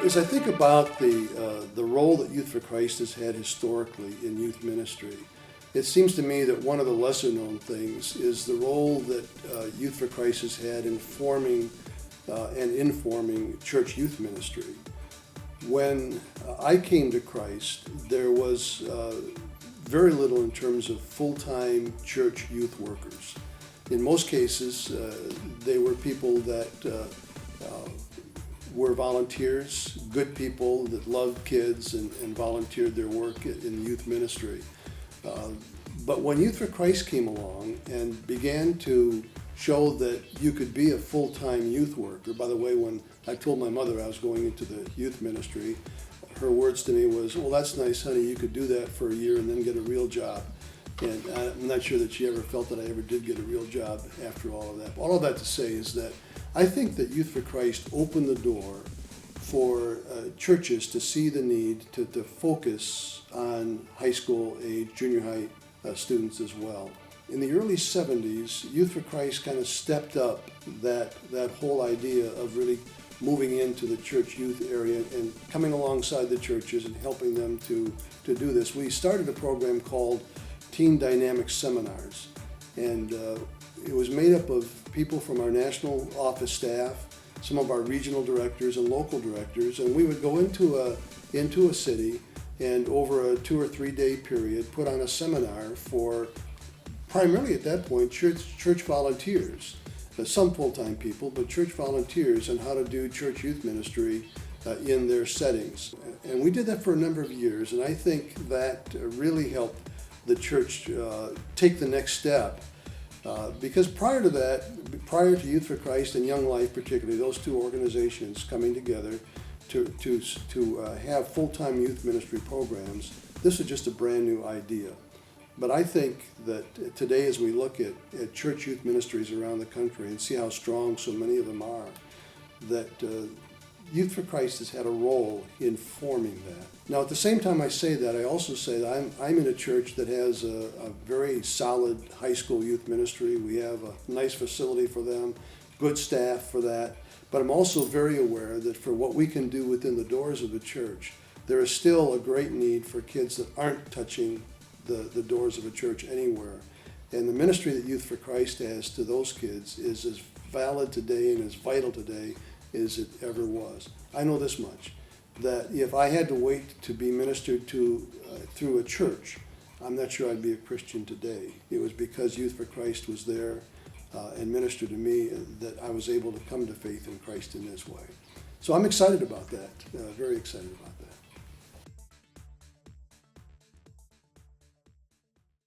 As I think about the role that Youth for Christ has had historically in youth ministry, it seems to me that one of the lesser known things is the role that Youth for Christ has had in forming and informing church youth ministry. When I came to Christ, there was very little in terms of full-time church youth workers. In most cases, they were people that were volunteers, good people that loved kids and volunteered their work in youth ministry. But when Youth for Christ came along and began to show that you could be a full-time youth worker, by the way, when I told my mother I was going into the youth ministry, her words to me was, "Well, that's nice, honey, you could do that for a year and then get a real job." And I'm not sure that she ever felt that I ever did get a real job after all of that. But all of that to say is that I think that Youth for Christ opened the door for churches to see the need to focus on high school age, junior high students as well. In the early 70s, Youth for Christ kind of stepped up that whole idea of really moving into the church youth area and coming alongside the churches and helping them to do this. We started a program called Teen Dynamics Seminars, and it was made up of people from our national office staff, some of our regional directors and local directors, and we would go into a city and over a 2 or 3 day period put on a seminar for primarily at that point church volunteers, some full-time people, but church volunteers, on how to do church youth ministry in their settings. And we did that for a number of years, and I think that really helped the church take the next step. Because prior to that, prior to Youth for Christ and Young Life particularly, those two organizations coming together to have full-time youth ministry programs, this was just a brand new idea. But I think that today, as we look at church youth ministries around the country and see how strong so many of them are, that Youth for Christ has had a role in forming that. Now, at the same time I say that, I also say that I'm in a church that has a very solid high school youth ministry. We have a nice facility for them, good staff for that. But I'm also very aware that for what we can do within the doors of the church, there is still a great need for kids that aren't touching the doors of a church anywhere. And the ministry that Youth for Christ has to those kids is as valid today and as vital today as it ever was. I know this much, that if I had to wait to be ministered to through a church, I'm not sure I'd be a Christian today. It was because Youth for Christ was there and ministered to me that I was able to come to faith in Christ in this way. So I'm excited about that, very excited about that.